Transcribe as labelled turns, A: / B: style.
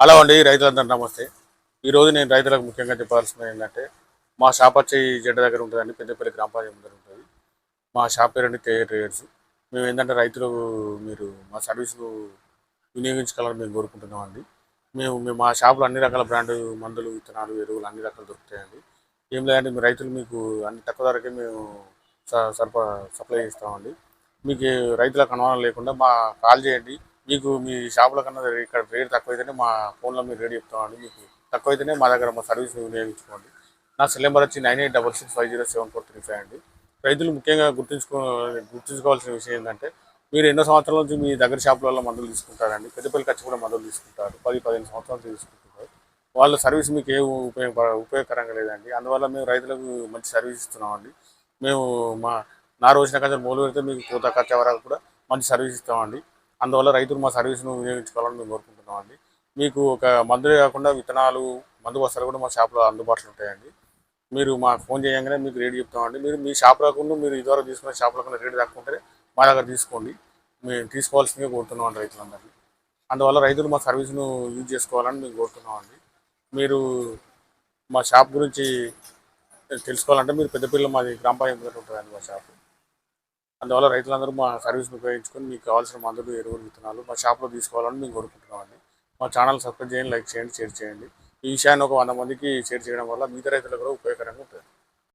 A: Hello అండి, రైతులందరూ నమస్తే. ఈరోజు నేను రైతులకు ముఖ్యంగా చెప్పాల్సింది ఏంటంటే, మా షాప్ వచ్చి జెండ దగ్గర ఉంటుందండి. పెద్దపల్లి గ్రామ పంచాయతీ దగ్గర ఉంటుంది. మా షాప్ పేరండి కేఏ ట్రేడర్స్. మేము ఏంటంటే రైతులు మీరు మా సర్వీసులు వినియోగించుకోవాలని మేము కోరుకుంటున్నామండి. మేము మా షాపులో అన్ని రకాల బ్రాండ్ మందులు, విత్తనాలు, ఎరువులు అన్ని రకాలు దొరుకుతాయండి. ఏం లేదంటే మీ రైతులు మీకు అన్ని తక్కువ ధరకే మేము సప్లై చేస్తామండి. మీకు రైతులకు అనుమానం లేకుండా కాల్ చేయండి. మీకు మీ షాపుల కన్నా ఇక్కడ రేట్ తక్కువైతేనే మా ఫోన్లో మీరు రేట్ చెప్తామండి. మీకు తక్కువైతేనే మా దగ్గర మా సర్వీస్ వినియోగించుకోండి. నా సెల్ నెంబర్ వచ్చి 9866507435 అండి. రైతులు ముఖ్యంగా గుర్తుంచుకోవాల్సిన విషయం ఏంటంటే, మీరు ఎన్నో సంవత్సరాల నుంచి మీ దగ్గర షాపులలో మందులు తీసుకుంటారండి. పెద్దపల్లికి వచ్చి కూడా మందులు తీసుకుంటారు. 10-15 సంవత్సరాలు తీసుకుంటారు. వాళ్ళ సర్వీస్ మీకు ఏ ఉపయోగకరంగా లేదండి. అందువల్ల మేము రైతులకు మంచి సర్వీస్ ఇస్తున్నామండి. మేము మా నా రోజున కొంచెం మొదలు పెడితే మీకు పూత ఖర్చు వరకు కూడా మంచి సర్వీస్ ఇస్తామండి. అందువల్ల రైతులు మా సర్వీస్ను వినియోగించుకోవాలని మేము కోరుకుంటున్నామండి. మీకు ఒక మందులే కాకుండా విత్తనాలు, మందు బస్తాలు కూడా మా షాప్లో అందుబాటులో ఉంటాయండి. మీరు మాకు ఫోన్ చేయగానే మీకు రేట్ చెప్తామండి. మీరు మీ షాప్ రాకుండా మీరు ఇదివరకు తీసుకున్న షాప్ రాకుండా రేటు తక్కువ ఉంటే మా దగ్గర తీసుకోండి. మేము తీసుకోవాల్సిందిగా కోరుతున్నామండి రైతులందరినీ. అందువల్ల రైతులు మా సర్వీస్ను యూజ్ చేసుకోవాలని మేము కోరుతున్నామండి. మీరు మా షాప్ గురించి తెలుసుకోవాలంటే మీరు పెద్దపల్లి మాది గ్రామ పంచాయతీ దగ్గర ఉంటుందండి మా షాప్. అందువల్ల రైతులందరూ మా సర్వీస్‌ని ఉపయోగించుకొని మీకు కావాల్సిన మందులు, ఎరువులు, విత్తనాలు మా షాప్‌లో తీసుకోవాలని మేము కోరుకుంటున్నామండి. మా ఛానల్ సబ్స్క్రైబ్ చేయండి, లైక్ చేయండి, షేర్ చేయండి. ఈ విషయాన్ని ఒక 100 మందికి షేర్ చేయడం వల్ల మిగతా రైతులకు కూడా ఉపయోగకరంగా ఉంటుంది.